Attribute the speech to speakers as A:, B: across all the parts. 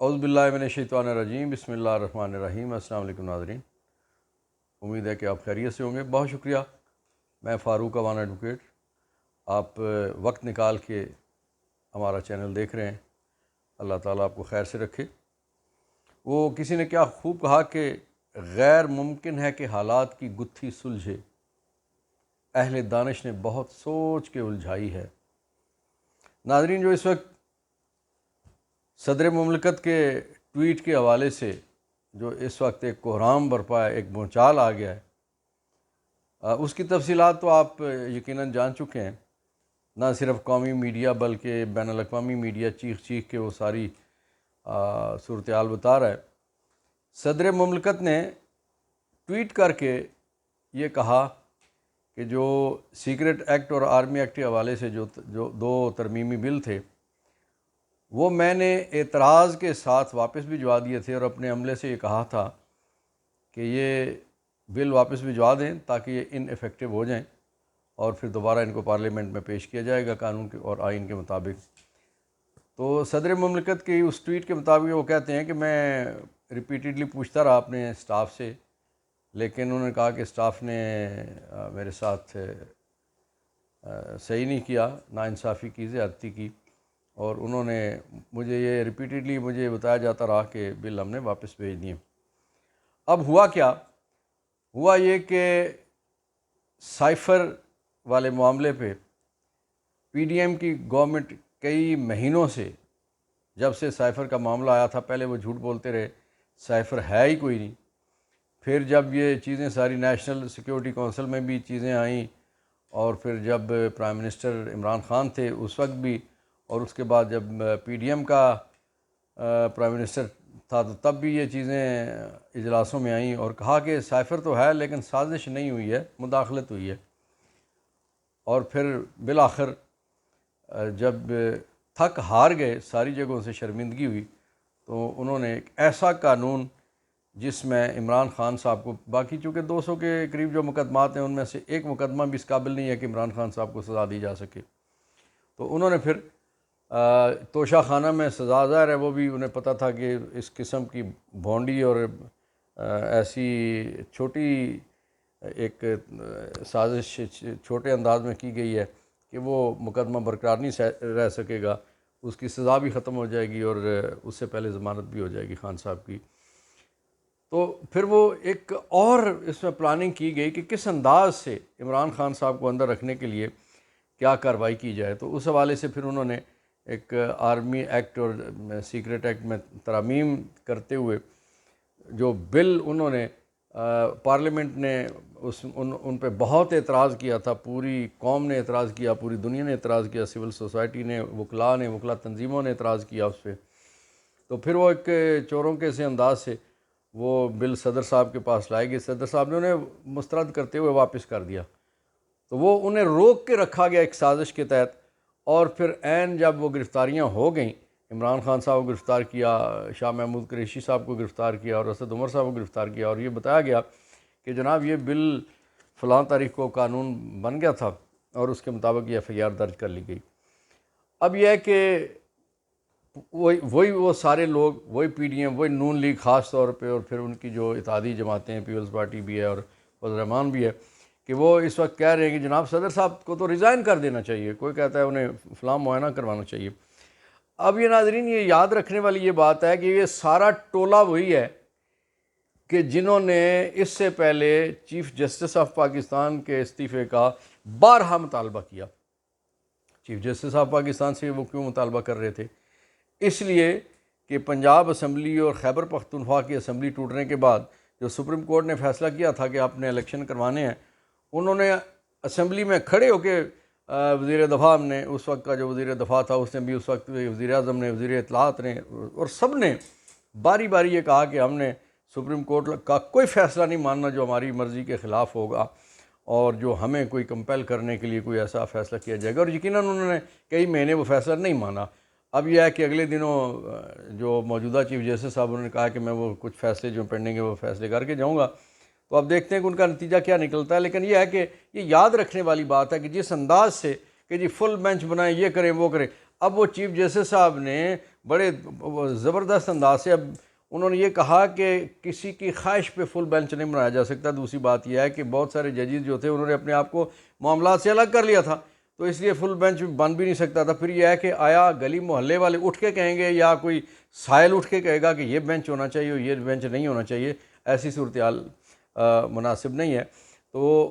A: اعوذ باللہ من الشیطان الرجیم، بسم اللہ الرحمن الرحیم۔ السلام علیکم ناظرین، امید ہے کہ آپ خیریت سے ہوں گے۔ بہت شکریہ، میں فاروق اوان ایڈوکیٹ، آپ وقت نکال کے ہمارا چینل دیکھ رہے ہیں۔ اللہ تعالیٰ آپ کو خیر سے رکھے۔ وہ کسی نے کیا خوب کہا کہ غیر ممکن ہے کہ حالات کی گتھی سلجھے، اہل دانش نے بہت سوچ کے الجھائی ہے۔ ناظرین، جو اس وقت صدر مملکت کے ٹویٹ کے حوالے سے جو اس وقت ایک کوہرام برپا ہے، ایک بھونچال آ گیا ہے، اس کی تفصیلات تو آپ یقیناً جان چکے ہیں۔ نہ صرف قومی میڈیا بلکہ بین الاقوامی میڈیا چیخ چیخ کے وہ ساری صورتحال بتا رہا ہے۔ صدر مملکت نے ٹویٹ کر کے یہ کہا کہ جو سیکرٹ ایکٹ اور آرمی ایکٹ کے حوالے سے جو دو ترمیمی بل تھے، وہ میں نے اعتراض کے ساتھ واپس بھجوا دیے تھے، اور اپنے عملے سے یہ کہا تھا کہ یہ بل واپس بھجوا دیں تاکہ یہ ان ایفیکٹو ہو جائیں، اور پھر دوبارہ ان کو پارلیمنٹ میں پیش کیا جائے گا قانون کے اور آئین کے مطابق۔ تو صدر مملکت کی اس ٹویٹ کے مطابق وہ کہتے ہیں کہ میں ریپیٹیڈلی پوچھتا رہا اپنے سٹاف سے، لیکن انہوں نے کہا کہ سٹاف نے میرے ساتھ صحیح نہیں کیا، ناانصافی کی، زیادتی کی، اور انہوں نے مجھے یہ ریپیٹیڈلی مجھے بتایا جاتا رہا کہ بل ہم نے واپس بھیج دیے۔ اب ہوا کیا؟ ہوا یہ کہ سائفر والے معاملے پہ پی ڈی ایم کی گورنمنٹ کئی مہینوں سے، جب سے سائفر کا معاملہ آیا تھا، پہلے وہ جھوٹ بولتے رہے سائفر ہے ہی کوئی نہیں۔ پھر جب یہ چیزیں ساری نیشنل سیکیورٹی کونسل میں بھی چیزیں آئیں، اور پھر جب پرائم منسٹر عمران خان تھے اس وقت بھی، اور اس کے بعد جب پی ڈی ایم کا پرائم منسٹر تھا تو تب بھی یہ چیزیں اجلاسوں میں آئیں، اور کہا کہ سائفر تو ہے لیکن سازش نہیں ہوئی ہے، مداخلت ہوئی ہے۔ اور پھر بالآخر جب تھک ہار گئے، ساری جگہوں سے شرمندگی ہوئی، تو انہوں نے ایک ایسا قانون جس میں عمران خان صاحب کو، باقی چونکہ 200 کے قریب جو مقدمات ہیں ان میں سے ایک مقدمہ بھی اس قابل نہیں ہے کہ عمران خان صاحب کو سزا دی جا سکے، تو انہوں نے پھر توشہ خانہ میں سزا، ظاہر ہے وہ بھی انہیں پتہ تھا کہ اس قسم کی بھونڈی اور ایسی چھوٹی ایک سازش چھوٹے انداز میں کی گئی ہے کہ وہ مقدمہ برقرار نہیں رہ سکے گا، اس کی سزا بھی ختم ہو جائے گی اور اس سے پہلے ضمانت بھی ہو جائے گی خان صاحب کی۔ تو پھر وہ ایک اور اس میں پلاننگ کی گئی کہ کس انداز سے عمران خان صاحب کو اندر رکھنے کے لیے کیا کارروائی کی جائے۔ تو اس حوالے سے پھر انہوں نے ایک آرمی ایکٹ اور سیکرٹ ایکٹ میں ترامیم کرتے ہوئے جو بل انہوں نے پارلیمنٹ نے ان پہ بہت اعتراض کیا تھا، پوری قوم نے اعتراض کیا، پوری دنیا نے اعتراض کیا، سول سوسائٹی نے، وکلاء تنظیموں نے اعتراض کیا اس پہ۔ تو پھر وہ ایک چوروں کے سے انداز سے وہ بل صدر صاحب کے پاس لائے گئے، صدر صاحب نے انہیں مسترد کرتے ہوئے واپس کر دیا۔ تو وہ انہیں روک کے رکھا گیا ایک سازش کے تحت، اور پھر عین جب وہ گرفتاریاں ہو گئیں، عمران خان صاحب کو گرفتار کیا، شاہ محمود قریشی صاحب کو گرفتار کیا، اور اسد عمر صاحب کو گرفتار کیا، اور یہ بتایا گیا کہ جناب یہ بل فلاں تاریخ کو قانون بن گیا تھا اور اس کے مطابق یہ ایف آئی آر درج کر لی گئی۔ اب یہ ہے کہ وہی وہ سارے لوگ، وہی پی ڈی ایم، وہی نون لیگ خاص طور پہ، اور پھر ان کی جو اتحادی جماعتیں ہیں، پیپلز پارٹی بھی ہے اور فضل الرحمان بھی ہے، کہ وہ اس وقت کہہ رہے ہیں کہ جناب صدر صاحب کو تو ریزائن کر دینا چاہیے، کوئی کہتا ہے انہیں فلاں معائنہ کروانا چاہیے۔ اب یہ ناظرین، یہ یاد رکھنے والی یہ بات ہے کہ یہ سارا ٹولہ وہی ہے کہ جنہوں نے اس سے پہلے چیف جسٹس آف پاکستان کے استعفے کا بارہا مطالبہ کیا۔ چیف جسٹس آف پاکستان سے وہ کیوں مطالبہ کر رہے تھے؟ اس لیے کہ پنجاب اسمبلی اور خیبر پختونخوا کی اسمبلی ٹوٹنے کے بعد جو سپریم کورٹ نے فیصلہ کیا تھا کہ آپ نے الیکشن کروانے ہیں، انہوں نے اسمبلی میں کھڑے ہو کے وزیر دفاع نے، اس وقت کا جو وزیر دفاع تھا اس نے بھی، اس وقت وزیر اعظم نے، وزیر اطلاعات نے، اور سب نے باری باری یہ کہا کہ ہم نے سپریم کورٹ کا کوئی فیصلہ نہیں ماننا جو ہماری مرضی کے خلاف ہوگا، اور جو ہمیں کوئی کمپیل کرنے کے لیے کوئی ایسا فیصلہ کیا جائے گا، اور یقیناً انہوں نے کئی مہینے وہ فیصلہ نہیں مانا۔ اب یہ ہے کہ اگلے دنوں جو موجودہ چیف جسٹس صاحب انہوں نے کہا کہ میں وہ کچھ فیصلے جو پینڈنگ ہے وہ فیصلے کر کے جاؤں گا، تو اب دیکھتے ہیں کہ ان کا نتیجہ کیا نکلتا ہے۔ لیکن یہ ہے کہ یہ یاد رکھنے والی بات ہے کہ جس انداز سے کہ جی فل بینچ بنائیں، یہ کریں وہ کریں، اب وہ چیف جسٹس صاحب نے بڑے زبردست انداز سے اب انہوں نے یہ کہا کہ کسی کی خواہش پہ فل بینچ نہیں بنایا جا سکتا. دوسری بات یہ ہے کہ بہت سارے ججز جو تھے انہوں نے اپنے آپ کو معاملات سے الگ کر لیا تھا, تو اس لیے فل بینچ بن بھی نہیں سکتا تھا. پھر یہ ہے کہ آیا گلی محلے والے اٹھ کے کہیں گے یا کوئی سائل اٹھ کے کہے گا کہ یہ بینچ ہونا چاہیے اور یہ بینچ نہیں ہونا چاہیے, ایسی صورتحال مناسب نہیں ہے. تو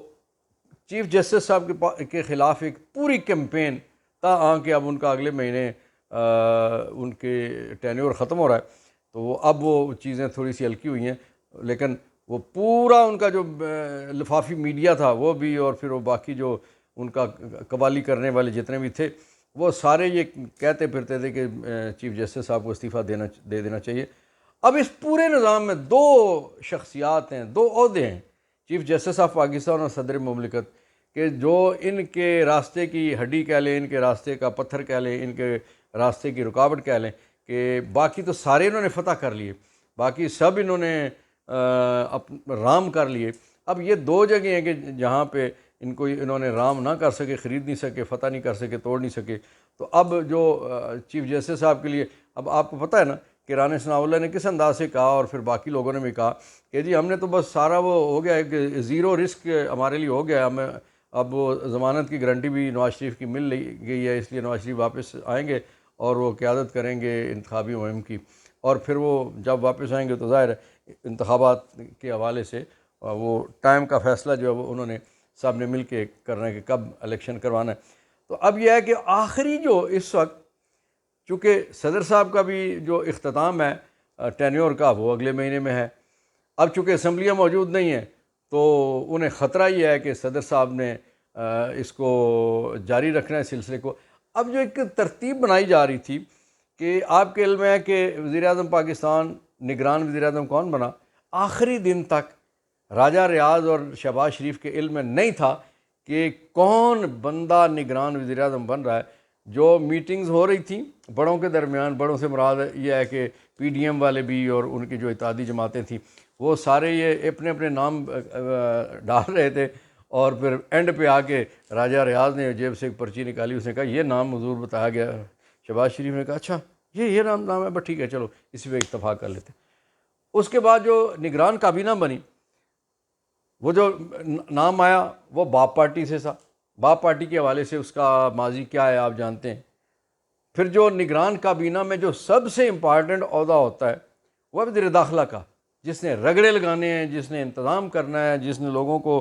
A: چیف جسٹس صاحب کے خلاف ایک پوری کیمپین تاہم کہ اب ان کا اگلے مہینے ان کے ٹینیور ختم ہو رہا ہے, تو اب وہ چیزیں تھوڑی سی ہلکی ہوئی ہیں, لیکن وہ پورا ان کا جو لفافی میڈیا تھا وہ بھی, اور پھر وہ باقی جو ان کا قوالی کرنے والے جتنے بھی تھے وہ سارے یہ کہتے پھرتے تھے کہ چیف جسٹس صاحب کو استعفیٰ دے دینا چاہیے. اب اس پورے نظام میں دو شخصیات ہیں, دو عہدے ہیں, چیف جسٹس آف پاکستان اور صدر مملکت, کہ جو ان کے راستے کی ہڈی کہہ لیں, ان کے راستے کا پتھر کہہ لیں, ان کے راستے کی رکاوٹ کہہ لیں, کہ باقی تو سارے انہوں نے فتح کر لیے, باقی سب انہوں نے رام کر لیے. اب یہ دو جگہیں ہیں کہ جہاں پہ ان کو انہوں نے رام نہ کر سکے, خرید نہیں سکے, فتح نہیں کر سکے, توڑ نہیں سکے. تو اب جو چیف جسٹس صاحب کے لیے, اب آپ کو پتہ ہے نا کہ رانا ثناء اللہ نے کس انداز سے کہا, اور پھر باقی لوگوں نے بھی کہا کہ جی ہم نے تو بس سارا وہ ہو گیا ہے کہ زیرو رسک ہمارے لیے ہو گیا, ہمیں اب وہ ضمانت کی گارنٹی بھی نواز شریف کی مل گئی ہے, اس لیے نواز شریف واپس آئیں گے اور وہ قیادت کریں گے انتخابی مہم کی, اور پھر وہ جب واپس آئیں گے تو ظاہر ہے انتخابات کے حوالے سے وہ ٹائم کا فیصلہ جو ہے وہ انہوں نے سب نے مل کے کرنا ہے کہ کب الیکشن کروانا ہے. تو اب یہ ہے کہ آخری جو اس وقت, چونکہ صدر صاحب کا بھی جو اختتام ہے ٹینیور کا وہ اگلے مہینے میں ہے, اب چونکہ اسمبلیاں موجود نہیں ہیں تو انہیں خطرہ یہ ہے کہ صدر صاحب نے اس کو جاری رکھنا ہے سلسلے کو. اب جو ایک ترتیب بنائی جا رہی تھی کہ آپ کے علم ہے کہ وزیر اعظم پاکستان نگران وزیر اعظم کون بنا, آخری دن تک راجہ ریاض اور شہباز شریف کے علم میں نہیں تھا کہ کون بندہ نگران وزیر اعظم بن رہا ہے. جو میٹنگز ہو رہی تھیں بڑوں کے درمیان, بڑوں سے مراد یہ ہے کہ پی ڈی ایم والے بھی اور ان کی جو اتحادی جماعتیں تھیں وہ سارے یہ اپنے اپنے نام ڈال رہے تھے, اور پھر اینڈ پہ آ کے راجہ ریاض نے جیب سے ایک پرچی نکالی, اس نے کہا یہ نام حضور بتایا گیا. شہباز شریف نے کہا اچھا یہ نام ہے, بس ٹھیک ہے چلو اسی پہ اتفاق کر لیتے. اس کے بعد جو نگران کابینہ بنی, وہ جو نام آیا وہ باپ پارٹی سے تھا, باپ پارٹی کے حوالے سے اس کا ماضی کیا ہے آپ جانتے ہیں. پھر جو نگران کابینہ میں جو سب سے امپارٹنٹ عہدہ ہوتا ہے وہ ہے وزیر داخلہ کا, جس نے رگڑے لگانے ہیں, جس نے انتظام کرنا ہے, جس نے لوگوں کو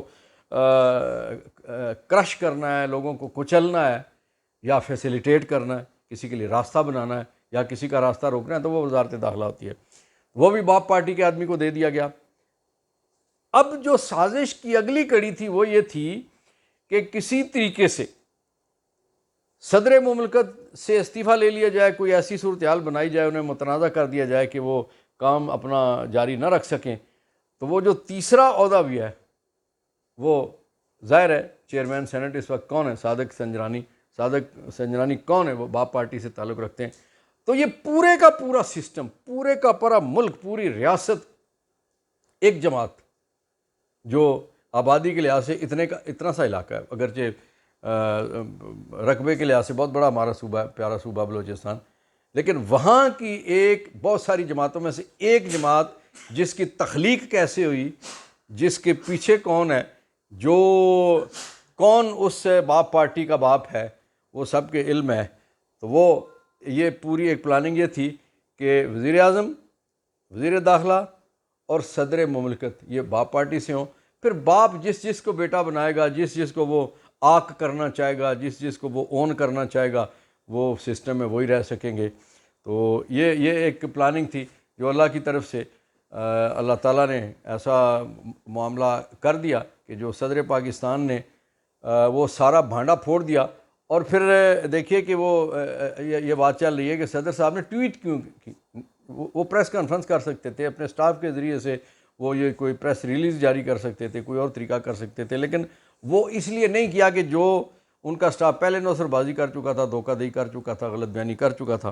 A: کرش کرنا ہے, لوگوں کو کچلنا ہے یا فیسیلیٹیٹ کرنا ہے, کسی کے لیے راستہ بنانا ہے یا کسی کا راستہ روکنا ہے, تو وہ وزارت داخلہ ہوتی ہے. وہ بھی باپ پارٹی کے آدمی کو دے دیا گیا. اب جو سازش کی اگلی کڑی تھی وہ یہ تھی کہ کسی طریقے سے صدر مملکت سے استعفیٰ لے لیا جائے, کوئی ایسی صورتحال بنائی جائے, انہیں متنازع کر دیا جائے کہ وہ کام اپنا جاری نہ رکھ سکیں. تو وہ جو تیسرا عہدہ بھی ہے وہ ظاہر ہے چیئرمین سینٹ اس وقت کون ہے, صادق سنجرانی کون ہے, وہ باپ پارٹی سے تعلق رکھتے ہیں. تو یہ پورے کا پورا سسٹم, پورے کا پورا ملک, پوری ریاست ایک جماعت جو آبادی کے لحاظ سے اتنا سا علاقہ ہے, اگرچہ رقبے کے لحاظ سے بہت بڑا ہمارا صوبہ ہے, پیارا صوبہ بلوچستان, لیکن وہاں کی ایک بہت ساری جماعتوں میں سے ایک جماعت جس کی تخلیق کیسے ہوئی, جس کے پیچھے کون ہے, جو کون اس باپ پارٹی کا باپ ہے, وہ سب کے علم ہے. تو وہ یہ پوری ایک پلاننگ یہ تھی کہ وزیر اعظم, وزیر داخلہ اور صدر مملکت یہ باپ پارٹی سے ہوں. پھر باپ جس کو بیٹا بنائے گا, جس کو وہ آک کرنا چاہے گا, جس کو وہ اون کرنا چاہے گا, وہ سسٹم میں وہی رہ سکیں گے. تو یہ ایک پلاننگ تھی جو اللہ کی طرف سے اللہ تعالیٰ نے ایسا معاملہ کر دیا کہ جو صدر پاکستان نے وہ سارا بھانڈا پھوڑ دیا. اور پھر دیکھیے کہ وہ یہ بات چل رہی ہے کہ صدر صاحب نے ٹویٹ کیوں کی. وہ پریس کانفرنس کر سکتے تھے اپنے سٹاف کے ذریعے سے, وہ یہ کوئی پریس ریلیز جاری کر سکتے تھے, کوئی اور طریقہ کر سکتے تھے, لیکن وہ اس لیے نہیں کیا کہ جو ان کا سٹاف پہلے نوسر بازی کر چکا تھا, دھوکہ دہی کر چکا تھا, غلط بیانی کر چکا تھا,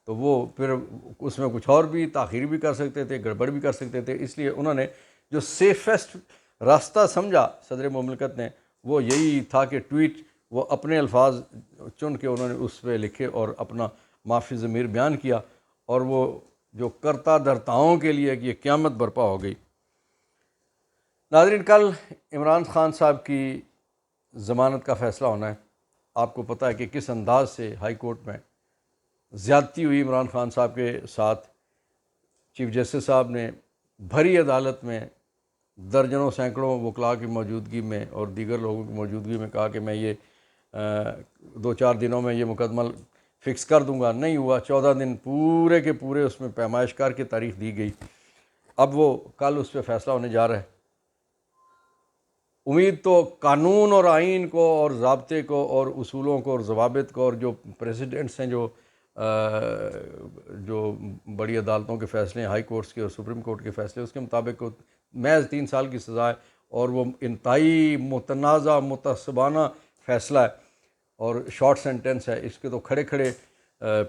A: تو وہ پھر اس میں کچھ اور بھی تاخیر بھی کر سکتے تھے, گڑبڑ بھی کر سکتے تھے. اس لیے انہوں نے جو سیفسٹ راستہ سمجھا صدر مملکت نے وہ یہی تھا کہ ٹویٹ وہ اپنے الفاظ چن کے انہوں نے اس پہ لکھے اور اپنا معافی ضمیر بیان کیا، اور وہ جو کرتا دھرتاؤں کے لیے کہ یہ قیامت برپا ہو گئی۔ ناظرین، کل عمران خان صاحب کی ضمانت کا فیصلہ ہونا ہے۔ آپ کو پتہ ہے کہ کس انداز سے ہائی کورٹ میں زیادتی ہوئی عمران خان صاحب کے ساتھ۔ چیف جسٹس صاحب نے بھری عدالت میں درجنوں سینکڑوں وکلاء کی موجودگی میں اور دیگر لوگوں کی موجودگی میں کہا کہ میں یہ 2-4 دنوں میں یہ مقدمہ فکس کر دوں گا۔ نہیں ہوا، 14 دن پورے کے پورے اس میں پیمائش کر کے تاریخ دی گئی۔ اب وہ کل اس پہ فیصلہ ہونے جا رہا ہے۔ امید تو قانون اور آئین کو اور ضابطے کو اور اصولوں کو اور ضوابط کو اور جو پریسیڈنٹس ہیں، جو بڑی عدالتوں کے فیصلے ہیں، ہائی کورٹس کے اور سپریم کورٹ کے فیصلے، اس کے مطابق محض 3 سال کی سزا ہے، اور وہ انتہائی متنازع متعصبانہ فیصلہ ہے اور شارٹ سینٹنس ہے۔ اس کے تو کھڑے کھڑے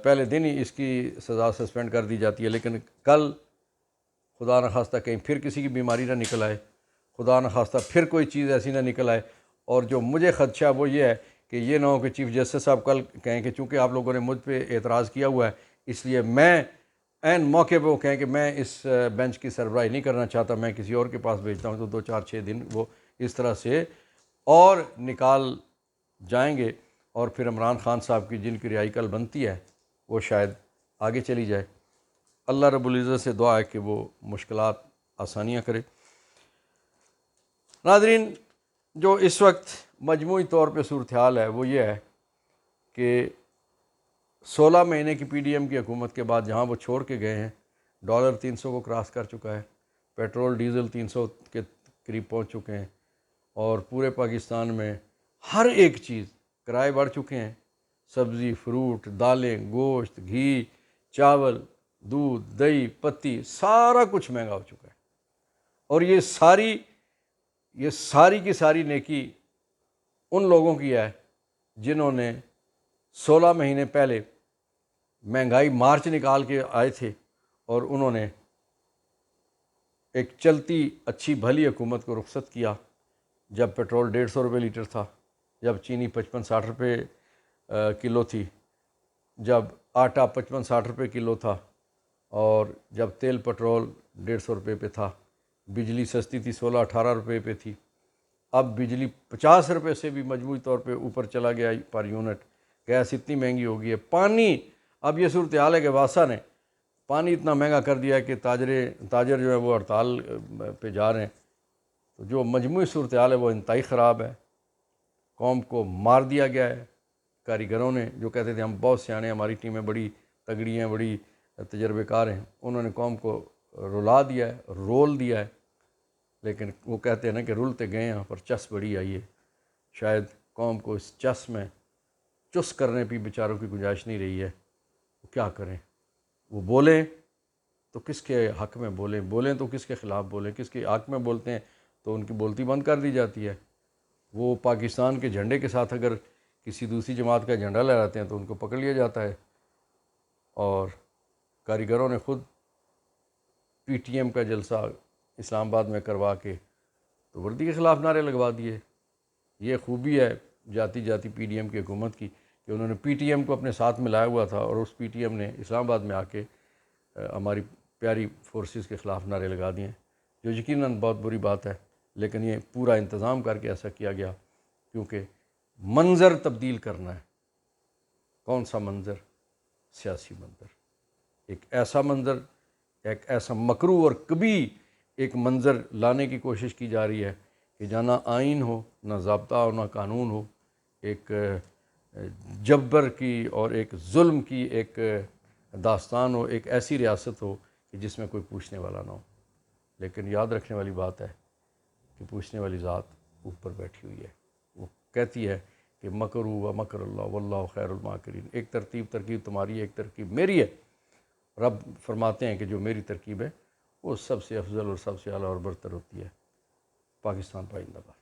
A: پہلے دن ہی اس کی سزا سسپینڈ کر دی جاتی ہے، لیکن کل خدا نخواستہ کہیں پھر کسی کی بیماری نہ نکل آئے، خدا نخواستہ پھر کوئی چیز ایسی نہ نکل آئے۔ اور جو مجھے خدشہ وہ یہ ہے کہ یہ نہ ہو کہ چیف جسٹس صاحب کل کہیں کہ چونکہ آپ لوگوں نے مجھ پہ اعتراض کیا ہوا ہے، اس لیے میں عین موقع پہ وہ کہیں کہ میں اس بینچ کی سربراہی نہیں کرنا چاہتا، میں کسی اور کے پاس بھیجتا ہوں، تو 2-4-6 دن وہ اس طرح سے اور نکال جائیں گے، اور پھر عمران خان صاحب کی جن کی رہائی کل بنتی ہے وہ شاید آگے چلی جائے۔ اللہ رب العزت سے دعا ہے کہ وہ مشکلات آسانیاں کرے۔ ناظرین، جو اس وقت مجموعی طور پہ صورتحال ہے وہ یہ ہے کہ 16 مہینے کی پی ڈی ایم کی حکومت کے بعد جہاں وہ چھوڑ کے گئے ہیں، ڈالر 300 کو کراس کر چکا ہے، پیٹرول ڈیزل 300 کے قریب پہنچ چکے ہیں، اور پورے پاکستان میں ہر ایک چیز کرائے بڑھ چکے ہیں۔ سبزی، فروٹ، دالیں، گوشت، گھی، چاول، دودھ، دہی، پتی، سارا کچھ مہنگا ہو چکا ہے۔ اور یہ ساری کی ساری نیکی ان لوگوں کی ہے جنہوں نے 16 مہینے پہلے مہنگائی مارچ نکال کے آئے تھے، اور انہوں نے ایک چلتی اچھی بھلی حکومت کو رخصت کیا جب پیٹرول 150 روپے لیٹر تھا، جب چینی 55-60 روپے کلو تھی، جب آٹا 55-60 روپے کلو تھا، اور جب تیل پٹرول 150 روپے پہ تھا، بجلی سستی تھی، 16-18 روپے پہ تھی۔ اب بجلی 50 روپے سے بھی مجموعی طور پہ اوپر چلا گیا پر یونٹ، گیس اتنی مہنگی ہو گئی ہے، پانی، اب یہ صورتحال ہے کہ واسا نے پانی اتنا مہنگا کر دیا ہے کہ تاجر جو ہے وہ ہڑتال پہ جا رہے ہیں۔ تو جو مجموعی صورتحال ہے وہ انتہائی خراب ہے، قوم کو مار دیا گیا ہے۔ کاریگروں نے جو کہتے تھے ہم بہت سیانے ہیں، ہماری ٹیمیں بڑی تگڑی ہیں، بڑی تجربے کار ہیں، انہوں نے قوم کو رلا دیا ہے، رول دیا ہے۔ لیکن وہ کہتے ہیں نا کہ رولتے گئے ہیں پر چس بڑی آئی ہے۔ شاید قوم کو اس چس میں چس کرنے پہ بیچاروں کی گنجائش نہیں رہی ہے۔ وہ کیا کریں؟ وہ بولیں تو کس کے حق میں بولیں تو کس کے خلاف بولیں، کس کے حق میں بولتے ہیں تو ان کی بولتی بند کر دی جاتی ہے۔ وہ پاکستان کے جھنڈے کے ساتھ اگر کسی دوسری جماعت کا جھنڈا لہراتے ہیں تو ان کو پکڑ لیا جاتا ہے۔ اور کاریگروں نے خود پی ٹی ایم کا جلسہ اسلام آباد میں کروا کے تو وردی کے خلاف نعرے لگوا دیے۔ یہ خوبی ہے جاتی پی ڈی ایم کی حکومت کی کہ انہوں نے پی ٹی ایم کو اپنے ساتھ ملایا ہوا تھا، اور اس پی ٹی ایم نے اسلام آباد میں آ کے ہماری پیاری فورسز کے خلاف نعرے لگا دیے ہیں، جو یقیناً بہت بری بات ہے۔ لیکن یہ پورا انتظام کر کے ایسا کیا گیا کیونکہ منظر تبدیل کرنا ہے۔ کون سا منظر؟ سیاسی منظر، ایک ایسا منظر، ایک ایسا مکروہ اور کبھی ایک منظر لانے کی کوشش کی جا رہی ہے کہ جہاں نہ آئین ہو، نہ ضابطہ ہو، نہ قانون ہو، ایک جبر کی اور ایک ظلم کی ایک داستان ہو، ایک ایسی ریاست ہو کہ جس میں کوئی پوچھنے والا نہ ہو۔ لیکن یاد رکھنے والی بات ہے کہ پوچھنے والی ذات اوپر بیٹھی ہوئی ہے، وہ کہتی ہے کہ مکروا و مکر اللہ واللہ خیر الماکرین۔ ایک ترکیب تمہاری ہے، ایک ترکیب میری ہے۔ رب فرماتے ہیں کہ جو میری ترکیب ہے وہ سب سے افضل اور سب سے اعلیٰ اور برتر ہوتی ہے۔ پاکستان پائندہ باد۔